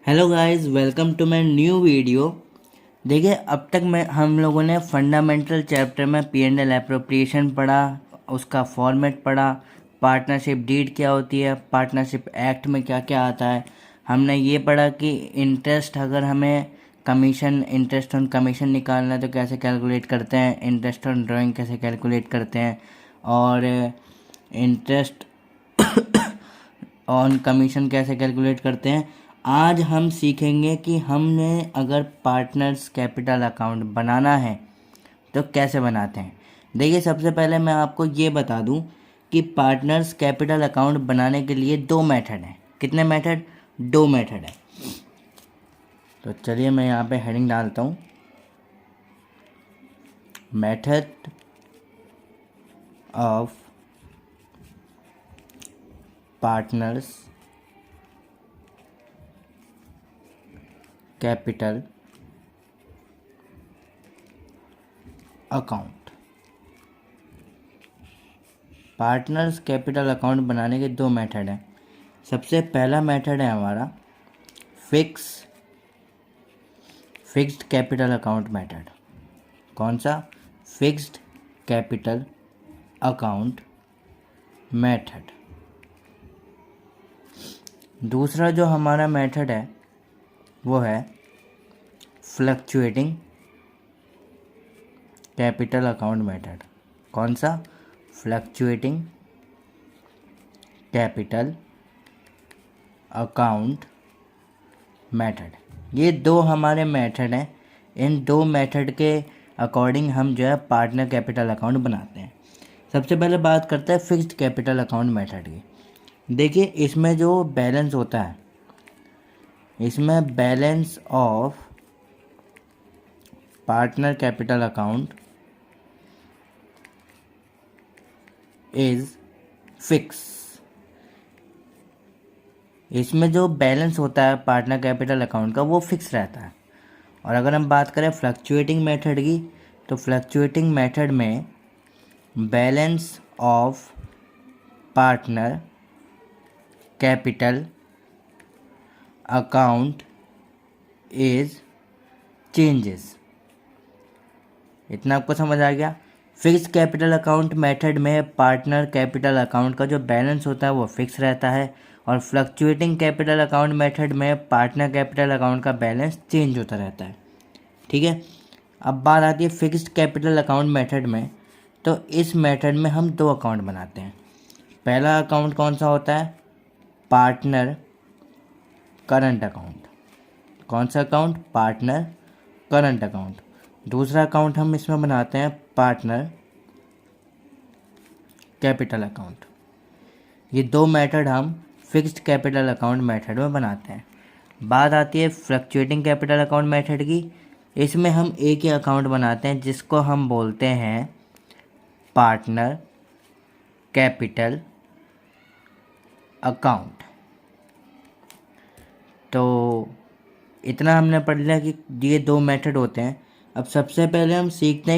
Hello guys, welcome to my new video. देखिए, अब तक हम लोगों ने फंडामेंटल चैप्टर में पी&एल एप्रोप्रिएशन पढ़ा, उसका फॉर्मेट पढ़ा, पार्टनरशिप डीड क्या होती है, पार्टनरशिप एक्ट में क्या क्या आता है। हमने ये पढ़ा कि इंटरेस्ट, अगर हमें कमीशन, इंटरेस्ट ऑन कमीशन निकालना है तो कैसे कैलकुलेट करते हैं, इंटरेस्ट ऑन ड्राइंग कैसे कैलकुलेट करते हैं, और इंटरेस्ट ऑन कमीशन कैसे कैलकुलेट करते हैं। आज हम सीखेंगे कि हमने अगर पार्टनर्स कैपिटल अकाउंट बनाना है तो कैसे बनाते हैं। देखिए, सबसे पहले मैं आपको ये बता दूं कि पार्टनर्स कैपिटल अकाउंट बनाने के लिए दो मेथड हैं। कितने मेथड? दो मेथड है। तो चलिए मैं यहाँ पे हेडिंग डालता हूँ, method of partners capital account. Partners capital account बनाने के दो मेथड हैं। सबसे पहला मेथड है हमारा फिक्स्ड कैपिटल अकाउंट मेथड। कौन सा? Fixed capital account method. दूसरा जो हमारा मेथड है वो है फ्लक्चुएटिंग कैपिटल अकाउंट मेथड। कौन सा? Fluctuating capital account method. ये दो हमारे मेथड हैं। इन दो मेथड के अकॉर्डिंग हम जो है पार्टनर कैपिटल अकाउंट बनाते हैं। सबसे पहले बात करते हैं फिक्स्ड कैपिटल अकाउंट मेथड की। देखिए, इसमें जो बैलेंस होता है, इसमें balance of partner capital account is fix. इसमें जो बैलेंस होता है पार्टनर कैपिटल अकाउंट का वो फिक्स रहता है। और अगर हम बात करें फ्लक्चुएटिंग मेथड की, तो फ्लक्चुएटिंग मेथड में balance of partner capital account is changes. इतना आपको समझ आ गया? फिक्स्ड कैपिटल अकाउंट मेथड में पार्टनर कैपिटल अकाउंट का जो बैलेंस होता है वो फिक्स रहता है, और फ्लक्चुएटिंग कैपिटल अकाउंट मेथड में पार्टनर कैपिटल अकाउंट का बैलेंस चेंज होता रहता है। ठीक है, अब बात आती है फिक्स्ड कैपिटल अकाउंट मेथड में। तो इस मेथड में हम दो अकाउंट बनाते हैं। पहला अकाउंट कौन सा होता है? Partner current account. कौन सा अकाउंट? Partner current account. दूसरा अकाउंट हम इसमें बनाते हैं पार्टनर कैपिटल अकाउंट। ये दो मेथड हम फिक्स्ड कैपिटल अकाउंट मेथड में बनाते हैं। बात आती है फ्लक्चुएटिंग कैपिटल अकाउंट मेथड की। इसमें हम एक ही अकाउंट बनाते हैं जिसको हम बोलते हैं पार्टनर कैपिटल अकाउंट। तो इतना हमने पढ़ लिया कि ये दो मेथड होते हैं। अब सबसे पहले हम सीखते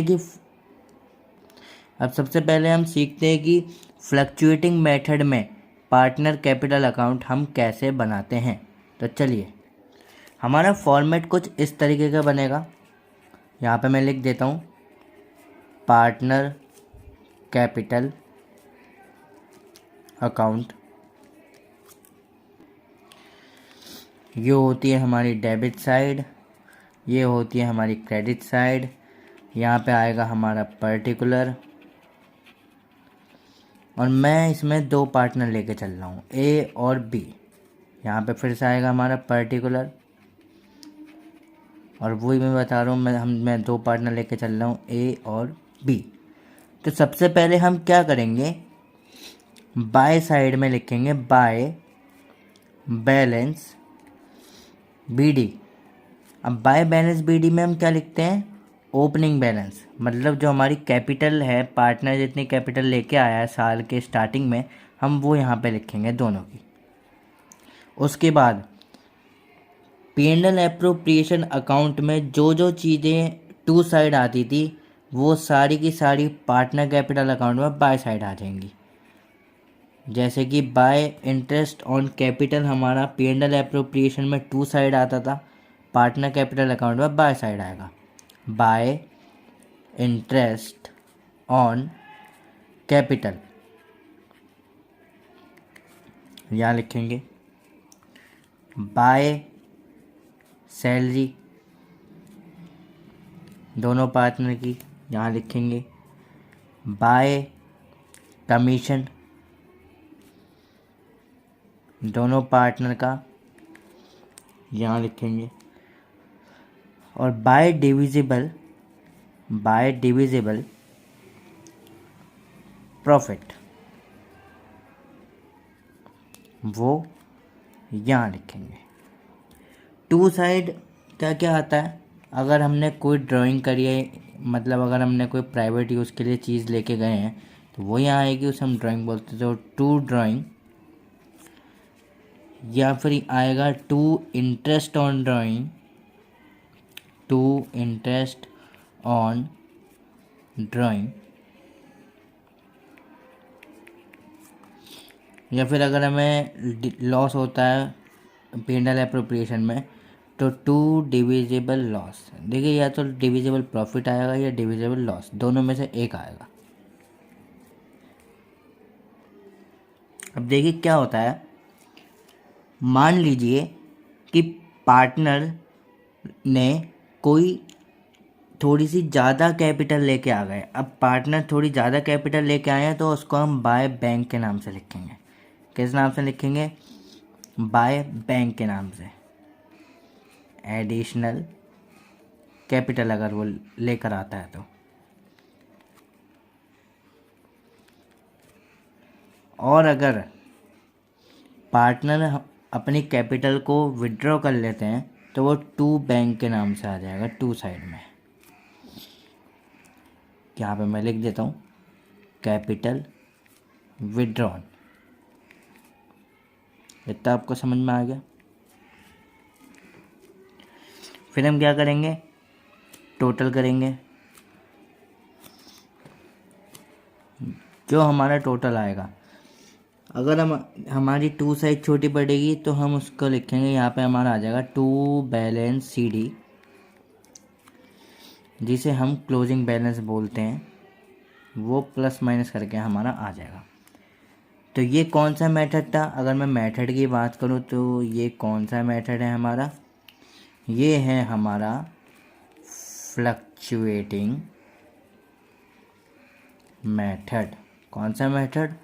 हैं कि फ्लक्चुएटिंग मेथड में पार्टनर कैपिटल अकाउंट हम कैसे बनाते हैं। तो चलिए, हमारा फॉर्मेट कुछ इस तरीके का बनेगा। यहाँ पे मैं लिख देता हूँ, पार्टनर कैपिटल अकाउंट। ये होती है हमारी डेबिट साइड, ये होती है हमारी क्रेडिट साइड। यहाँ पे आएगा हमारा पर्टिकुलर, और मैं इसमें दो पार्टनर लेके चल रहा हूँ, ए और बी। यहाँ पे फिर से आएगा हमारा पर्टिकुलर, और वही मैं बता रहा हूँ, मैं दो पार्टनर लेके चल रहा हूँ, ए और बी। तो सबसे पहले हम क्या करेंगे, बाय साइड में लिखेंगे बाय बैलेंस बीडी। अब बाय बैलेंस बीडी में हम क्या लिखते हैं? Opening balance. मतलब जो हमारी कैपिटल है, पार्टनर जितनी कैपिटल लेके आया है साल के स्टार्टिंग में, हम वो यहाँ पे लिखेंगे दोनों की। उसके बाद पी&एल एप्रोप्रिएशन अकाउंट में जो जो चीज़ें टू साइड आती थी वो सारी की सारी पार्टनर कैपिटल अकाउंट में बाय साइड आ जाएंगी। जैसे कि बाय इंटरेस्ट ऑन कैपिटल हमारा P&L एप्रोप्रिएशन में टू साइड आता था, पार्टनर कैपिटल अकाउंट में बाय साइड आएगा। बाय इंटरेस्ट ऑन कैपिटल यहाँ लिखेंगे। बाय सैलरी दोनों पार्टनर की यहाँ लिखेंगे। बाय कमीशन दोनों पार्टनर का यहाँ लिखेंगे। और बाय डिविजिबल प्रॉफिट वो यहाँ लिखेंगे। टू साइड क्या क्या आता है, अगर हमने कोई ड्राइंग करी है, मतलब अगर हमने कोई प्राइवेट यूज़ के लिए चीज़ लेके गए हैं तो वो यहाँ आएगी, उसे हम ड्राइंग बोलते हैं। तो टू ड्राइंग या फिर आएगा to interest on drawing, to interest on drawing. या फिर अगर हमें लॉस होता है P&L एप्रोप्रिएशन में तो टू डिविजिबल लॉस। देखिए या तो डिविजिबल प्रॉफिट आएगा या डिविजिबल लॉस, दोनों में से एक आएगा। अब देखिए क्या होता है, मान लीजिए कि पार्टनर ने कोई थोड़ी सी ज़्यादा कैपिटल लेके आ गए। अब पार्टनर थोड़ी ज़्यादा कैपिटल लेके आए हैं तो उसको हम बाय बैंक के नाम से लिखेंगे। किस नाम से लिखेंगे? बाय बैंक के नाम से। एडिशनल कैपिटल अगर वो लेकर आता है तो। और अगर पार्टनर अपनी कैपिटल को विड्रॉ कर लेते हैं तो वो टू बैंक के नाम से आ जाएगा, टू साइड में। यहाँ पे मैं लिख देता हूँ कैपिटल विड्रॉन। इतना आपको समझ में आ गया। फिर हम क्या करेंगे, टोटल करेंगे। जो हमारा टोटल आएगा, अगर हमारी टू साइड छोटी पड़ेगी तो हम उसको लिखेंगे, यहाँ पे हमारा आ जाएगा टू बैलेंस CD, जिसे हम क्लोजिंग बैलेंस बोलते हैं, वो प्लस माइनस करके हमारा आ जाएगा। तो ये कौन सा मेथड था? अगर मैं मेथड की बात करूँ तो ये कौन सा मेथड है हमारा? ये है हमारा फ्लक्चुएटिंग मेथड। कौन सा मेथड?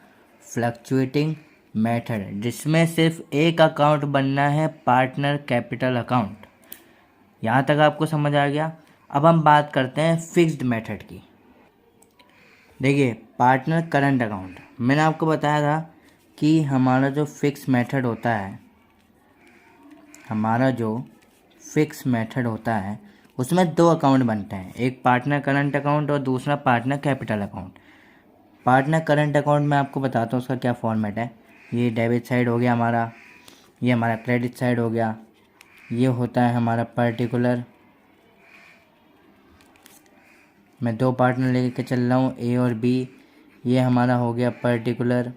फ्लक्चुएटिंग मेथड, जिसमें सिर्फ एक अकाउंट बनना है, पार्टनर कैपिटल अकाउंट। यहाँ तक आपको समझ आ गया। अब हम बात करते हैं फिक्स्ड मेथड की। देखिए पार्टनर करंट अकाउंट, मैंने आपको बताया था कि हमारा जो फिक्स मेथड होता है, उसमें दो अकाउंट बनते हैं, एक पार्टनर करंट अकाउंट और दूसरा partner capital account. Partner current account में आपको बताता हूँ उसका क्या फॉर्मेट है। ये डेबिट साइड हो गया हमारा, ये हमारा क्रेडिट साइड हो गया। ये होता है हमारा पर्टिकुलर, मैं दो पार्टनर लेके चल रहा हूँ A और B। ये हमारा हो गया पर्टिकुलर,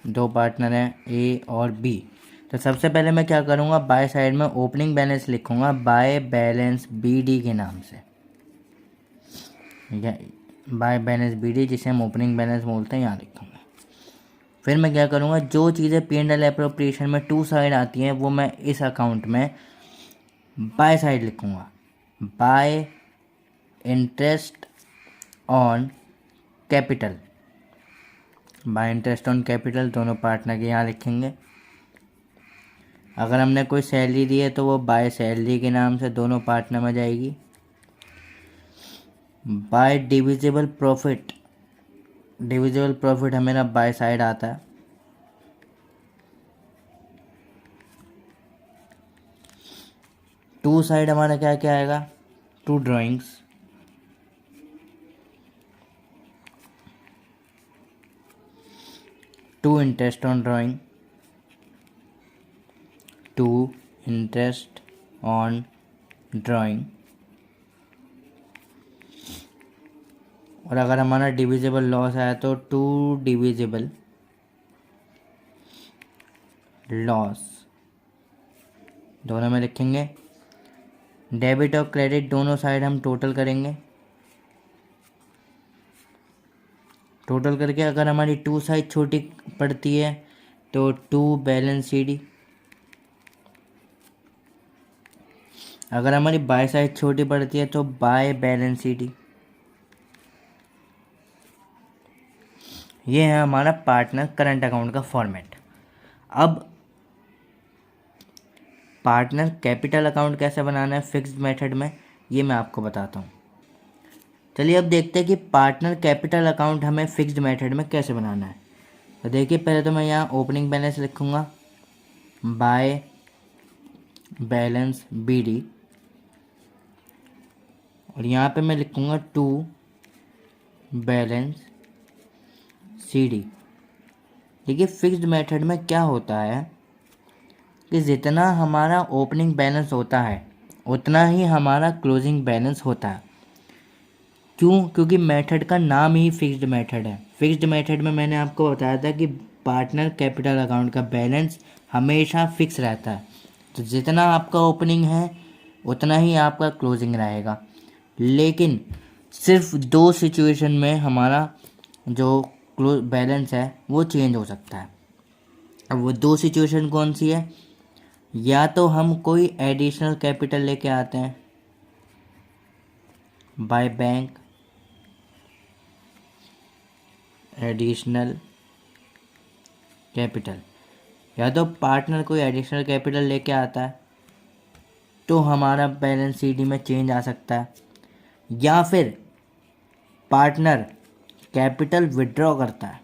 दो पार्टनर हैं A और B। तो सबसे पहले मैं क्या करूँगा, बाय साइड में ओपनिंग बैलेंस लिखूँगा बाय बैलेंस BD के नाम से। बाय बैलेंस BD, जिसे हम ओपनिंग बैलेंस बोलते हैं, यहाँ लिखूँगा। फिर मैं क्या करूँगा, जो चीज़ें P&L एप्रोप्रिएशन में टू साइड आती हैं वो मैं इस अकाउंट में बाय साइड लिखूँगा। Bye interest on capital, bye interest on capital दोनों पार्टनर के यहाँ लिखेंगे। अगर हमने कोई सैलरी दी है तो वो बाय सैलरी के नाम से दोनों पार्टनर में जाएगी। By divisible profit, divisible profit हमारा बाय साइड आता है। टू साइड हमारा क्या क्या आएगा, to drawings, to interest on drawing, to interest on drawing, और अगर हमारा डिविजिबल लॉस आया तो टू डिविजिबल लॉस दोनों में लिखेंगे। डेबिट और क्रेडिट दोनों साइड हम टोटल करेंगे। टोटल करके अगर हमारी टू साइड छोटी पड़ती है तो टू बैलेंस सी डी, अगर हमारी बाय साइड छोटी पड़ती है तो बाय बैलेंस सी डी। ये है हमारा पार्टनर करंट अकाउंट का फॉर्मेट। अब पार्टनर कैपिटल अकाउंट कैसे बनाना है फिक्स्ड मेथड में, ये मैं आपको बताता हूँ। चलिए अब देखते हैं कि पार्टनर कैपिटल अकाउंट हमें फिक्स्ड मेथड में कैसे बनाना है। तो देखिए पहले तो मैं यहाँ ओपनिंग बैलेंस लिखूँगा बाय बैलेंस बी डी, और यहाँ पे मैं लिखूँगा टू बैलेंस सी डी। देखिए फिक्स्ड मेथड में क्या होता है कि जितना हमारा ओपनिंग बैलेंस होता है उतना ही हमारा क्लोजिंग बैलेंस होता है। क्यों? क्योंकि मेथड का नाम ही फिक्स्ड मेथड है। फिक्स्ड मेथड में मैंने आपको बताया था कि पार्टनर कैपिटल अकाउंट का बैलेंस हमेशा फिक्स रहता है, तो जितना आपका ओपनिंग है उतना ही आपका क्लोजिंग रहेगा। लेकिन सिर्फ दो सिचुएशन में हमारा जो बैलेंस है वो चेंज हो सकता है। अब वो दो सिचुएशन कौन सी है? या तो हम कोई एडिशनल कैपिटल लेके आते हैं बाय बैंक, एडिशनल कैपिटल, या तो पार्टनर कोई एडिशनल कैपिटल लेके आता है तो हमारा बैलेंस सी डी में चेंज आ सकता है, या फिर पार्टनर कैपिटल विड्रॉ करता है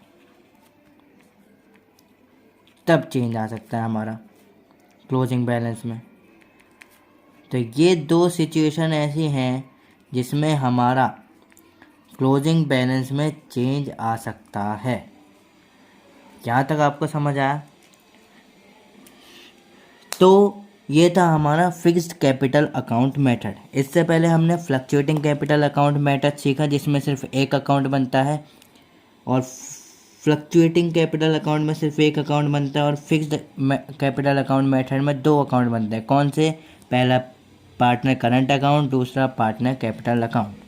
तब चेंज आ सकता है हमारा क्लोजिंग बैलेंस में। तो ये दो सिचुएशन ऐसी हैं जिसमें हमारा क्लोजिंग बैलेंस में चेंज आ सकता है। यहाँ तक आपको समझ आया? तो ये था हमारा फिक्स्ड कैपिटल अकाउंट मेथड। इससे पहले हमने फ्लक्चुएटिंग कैपिटल अकाउंट मेथड सीखा जिसमें सिर्फ एक अकाउंट बनता है, और फ्लक्चुएटिंग कैपिटल अकाउंट में सिर्फ एक अकाउंट बनता है, और फिक्स्ड कैपिटल अकाउंट मेथड में दो अकाउंट बनते हैं। कौन से? पहला पार्टनर करंट अकाउंट, दूसरा पार्टनर कैपिटल अकाउंट।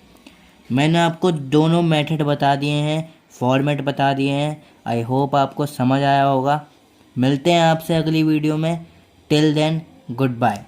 मैंने आपको दोनों मेथड बता दिए हैं, फॉर्मेट बता दिए हैं। आई होप आपको समझ आया होगा। मिलते हैं आपसे अगली वीडियो में। Till then good bye.